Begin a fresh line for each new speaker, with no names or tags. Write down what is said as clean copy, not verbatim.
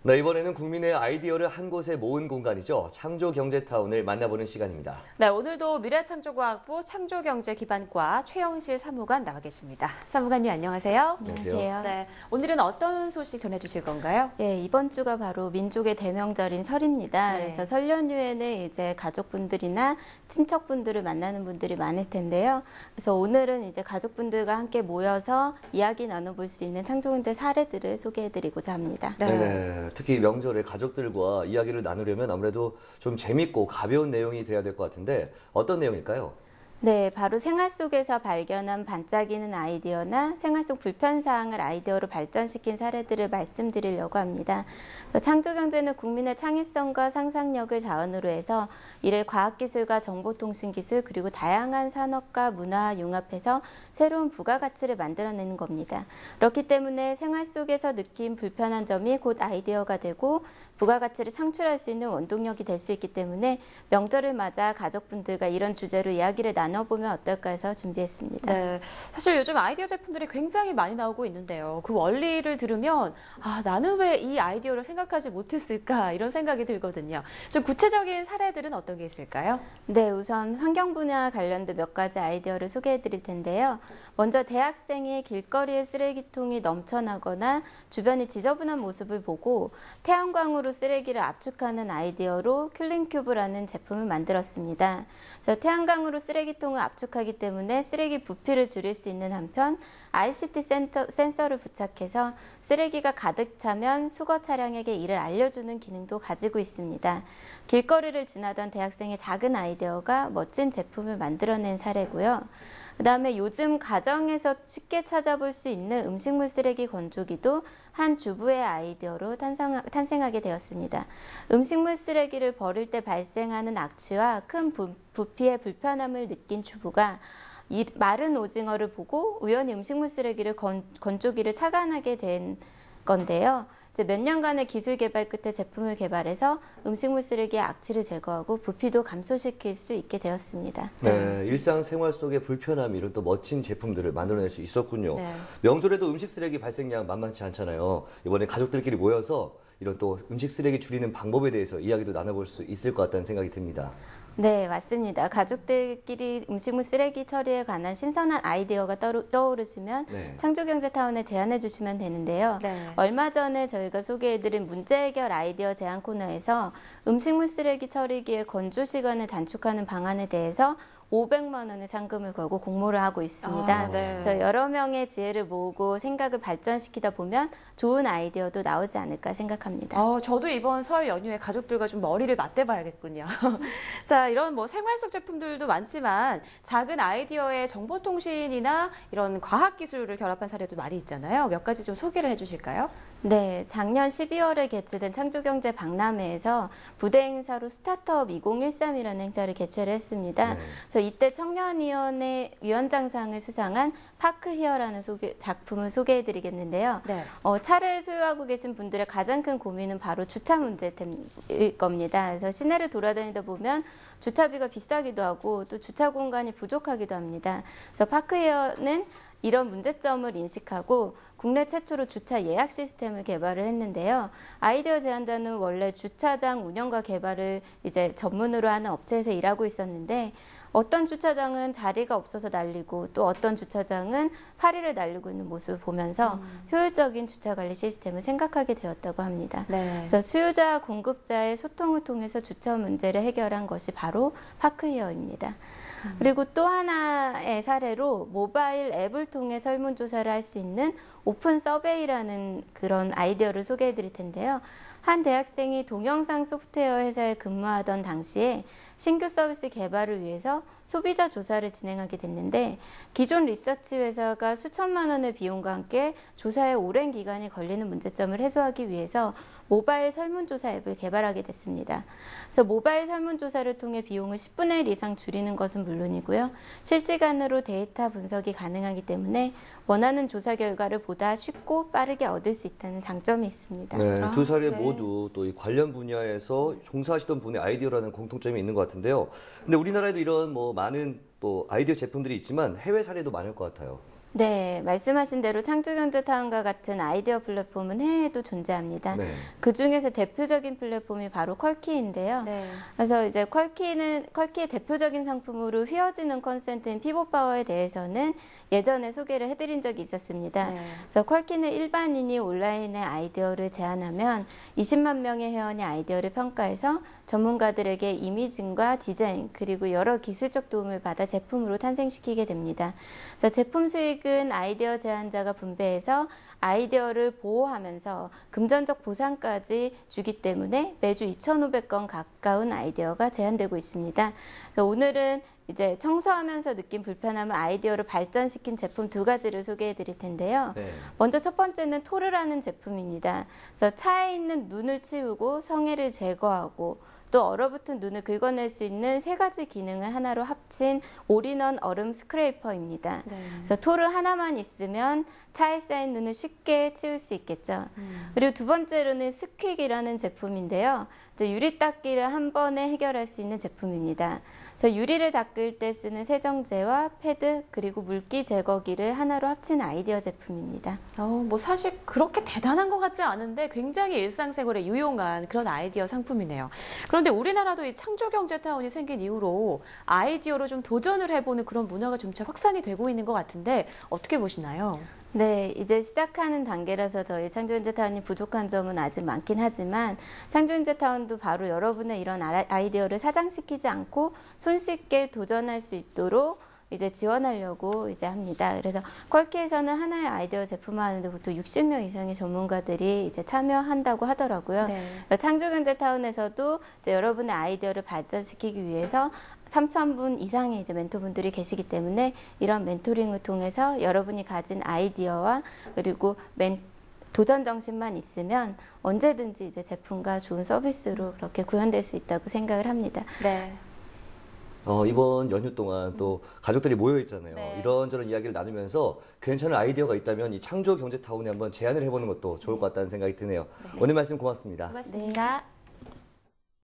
네, 이번에는 국민의 아이디어를 한 곳에 모은 공간이죠. 창조경제타운을 만나보는 시간입니다.
네, 오늘도 미래창조과학부 창조경제기반과 최영실 사무관 나와 계십니다. 사무관님 안녕하세요.
안녕하세요.
네, 오늘은 어떤 소식 전해주실 건가요?
예, 이번 주가 바로 민족의 대명절인 설입니다.
네.
그래서 설 연휴에는 이제 가족분들이나 친척분들을 만나는 분들이 많을 텐데요. 그래서 오늘은 이제 가족분들과 함께 모여서 이야기 나눠볼 수 있는 창조경제 사례들을 소개해드리고자 합니다.
네, 특히 명절에 가족들과 이야기를 나누려면 아무래도 좀 재밌고 가벼운 내용이 돼야 될 것 같은데 어떤 내용일까요?
네, 바로 생활 속에서 발견한 반짝이는 아이디어나 생활 속 불편사항을 아이디어로 발전시킨 사례들을 말씀드리려고 합니다. 창조경제는 국민의 창의성과 상상력을 자원으로 해서 이를 과학기술과 정보통신기술 그리고 다양한 산업과 문화 융합해서 새로운 부가가치를 만들어내는 겁니다. 그렇기 때문에 생활 속에서 느낀 불편한 점이 곧 아이디어가 되고 부가가치를 창출할 수 있는 원동력이 될 수 있기 때문에 명절을 맞아 가족분들과 이런 주제로 이야기를 나눠보면 어떨까 해서 준비했습니다.
네, 사실 요즘 아이디어 제품들이 굉장히 많이 나오고 있는데요. 그 원리를 들으면 나는 왜 이 아이디어를 생각하지 못했을까 이런 생각이 들거든요. 좀 구체적인 사례들은 어떤 게 있을까요?
네, 우선 환경 분야 관련된 몇 가지 아이디어를 소개해 드릴 텐데요. 먼저 대학생이 길거리에 쓰레기통이 넘쳐나거나 주변이 지저분한 모습을 보고 태양광으로 쓰레기를 압축하는 아이디어로 킬링큐브라는 제품을 만들었습니다. 그래서 태양광으로 쓰레기통을 압축하기 때문에 쓰레기 부피를 줄일 수 있는 한편 ICT 센서를 부착해서 쓰레기가 가득 차면 수거 차량에게 이를 알려주는 기능도 가지고 있습니다. 길거리를 지나던 대학생의 작은 아이디어가 멋진 제품을 만들어낸 사례고요. 그다음에 요즘 가정에서 쉽게 찾아볼 수 있는 음식물 쓰레기 건조기도 한 주부의 아이디어로 탄생하게 되었습니다. 음식물 쓰레기를 버릴 때 발생하는 악취와 큰 부피의 불편함을 느낀 주부가 이 마른 오징어를 보고 우연히 음식물 쓰레기를 건조기를 착안하게 된 건데요. 이제 몇 년간의 기술 개발 끝에 제품을 개발해서 음식물 쓰레기의 악취를 제거하고 부피도 감소시킬 수 있게 되었습니다.
네, 일상생활 속의 불편함 이런 또 멋진 제품들을 만들어낼 수 있었군요.
네.
명절에도 음식 쓰레기 발생량 만만치 않잖아요. 이번에 가족들끼리 모여서 이런 또 음식 쓰레기 줄이는 방법에 대해서 이야기도 나눠볼 수 있을 것 같다는 생각이 듭니다.
네, 맞습니다. 가족들끼리 음식물 쓰레기 처리에 관한 신선한 아이디어가 떠오르시면
네.
창조경제타운에 제안해 주시면 되는데요.
네.
얼마 전에 저희가 소개해드린 문제 해결 아이디어 제안 코너에서 음식물 쓰레기 처리기의 건조 시간을 단축하는 방안에 대해서 500만 원의 상금을 걸고 공모를 하고 있습니다.
네.
그래서 여러 명의 지혜를 모으고 생각을 발전시키다 보면 좋은 아이디어도 나오지 않을까 생각합니다.
저도 이번 설 연휴에 가족들과 좀 머리를 맞대봐야겠군요. 자, 이런 뭐 생활 속 제품들도 많지만 작은 아이디어에 정보통신이나 이런 과학기술을 결합한 사례도 많이 있잖아요. 몇 가지 좀 소개를 해주실까요?
네, 작년 12월에 개최된 창조경제 박람회에서 부대 행사로 스타트업 2013이라는 행사를 개최를 했습니다.
네.
그래서 이때 청년위원회 위원장상을 수상한 파크히어라는 작품을 소개해드리겠는데요.
네.
차를 소유하고 계신 분들의 가장 큰 고민은 바로 주차 문제일 겁니다. 그래서 시내를 돌아다니다 보면 주차비가 비싸기도 하고 또 주차 공간이 부족하기도 합니다. 그래서 파크히어는 이런 문제점을 인식하고 국내 최초로 주차 예약 시스템을 개발을 했는데요. 아이디어 제안자는 원래 주차장 운영과 개발을 이제 전문으로 하는 업체에서 일하고 있었는데 어떤 주차장은 자리가 없어서 날리고 또 어떤 주차장은 파리를 날리고 있는 모습을 보면서 효율적인 주차 관리 시스템을 생각하게 되었다고 합니다.
네.
그래서 수요자와 공급자의 소통을 통해서 주차 문제를 해결한 것이 바로 파크히어입니다. 그리고 또 하나의 사례로 모바일 앱을 통해 설문조사를 할 수 있는 오픈 서베이라는 그런 아이디어를 소개해 드릴 텐데요. 한 대학생이 동영상 소프트웨어 회사에 근무하던 당시에 신규 서비스 개발을 위해서 소비자 조사를 진행하게 됐는데 기존 리서치 회사가 수천만 원의 비용과 함께 조사에 오랜 기간이 걸리는 문제점을 해소하기 위해서 모바일 설문조사 앱을 개발하게 됐습니다. 그래서 모바일 설문조사를 통해 비용을 10분의 1 이상 줄이는 것은 물론이고요. 실시간으로 데이터 분석이 가능하기 때문에 원하는 조사 결과를 보다 쉽고 빠르게 얻을 수 있다는 장점이 있습니다.
네, 두 사례
네.
모두 또 이 관련 분야에서 종사하시던 분의 아이디어라는 공통점이 있는 것 같은데요. 근데 우리나라에도 이런 뭐 많은 또 아이디어 제품들이 있지만 해외 사례도 많을 것 같아요.
네, 말씀하신 대로 창조경제타운과 같은 아이디어 플랫폼은 해외에도 존재합니다.
네.
그 중에서 대표적인 플랫폼이 바로 컬키인데요.
네.
그래서 이제 컬키의 대표적인 상품으로 휘어지는 콘센트인 피봇파워에 대해서는 예전에 소개를 해드린 적이 있었습니다.
네.
그래서 컬키는 일반인이 온라인에 아이디어를 제안하면 20만 명의 회원이 아이디어를 평가해서 전문가들에게 이미징과 디자인 그리고 여러 기술적 도움을 받아 제품으로 탄생시키게 됩니다. 그래서 제품 수익은 아이디어 제안자가 분배해서 아이디어를 보호하면서 금전적 보상까지 주기 때문에 매주 2,500건 가까운 아이디어가 제안되고 있습니다. 그래서 오늘은 이제 청소하면서 느낀 불편함을 아이디어로 발전시킨 제품 2가지를 소개해 드릴 텐데요.
네.
먼저 첫 번째는 토르라는 제품입니다. 그래서 차에 있는 눈을 치우고 성에를 제거하고 또 얼어붙은 눈을 긁어낼 수 있는 3가지 기능을 하나로 합친 올인원 얼음 스크레이퍼입니다.
네.
그래서 토르 하나만 있으면 차에 쌓인 눈을 쉽게 치울 수 있겠죠. 그리고 두 번째로는 스퀵이라는 제품인데요. 이제 유리 닦기를 한 번에 해결할 수 있는 제품입니다. 그래서 유리를 닦을 때 쓰는 세정제와 패드 그리고 물기 제거기를 하나로 합친 아이디어 제품입니다.
뭐 사실 그렇게 대단한 것 같지 않은데 굉장히 일상생활에 유용한 그런 아이디어 상품이네요. 그런데 우리나라도 이 창조경제타운이 생긴 이후로 아이디어로 좀 도전을 해보는 그런 문화가 점차 확산이 되고 있는 것 같은데 어떻게 보시나요?
네, 이제 시작하는 단계라서 저희 창조경제타운이 부족한 점은 아직 많긴 하지만 창조경제타운도 바로 여러분의 이런 아이디어를 사장시키지 않고 손쉽게 도전할 수 있도록 이제 지원하려고 이제 합니다. 그래서 퀄키에서는 하나의 아이디어 제품하는데 보통 60명 이상의 전문가들이 이제 참여한다고 하더라고요.
네.
창조경제타운에서도 이제 여러분의 아이디어를 발전시키기 위해서 3,000분 이상의 이제 멘토분들이 계시기 때문에 이런 멘토링을 통해서 여러분이 가진 아이디어와 그리고 도전 정신만 있으면 언제든지 이제 제품과 좋은 서비스로 그렇게 구현될 수 있다고 생각을 합니다.
네.
이번 연휴 동안 또 가족들이 모여 있잖아요.
네.
이런저런 이야기를 나누면서 괜찮은 아이디어가 있다면 이 창조경제타운에 한번 제안을 해보는 것도 좋을 것 같다는 생각이 드네요.
네.
오늘 말씀 고맙습니다.
고맙습니다.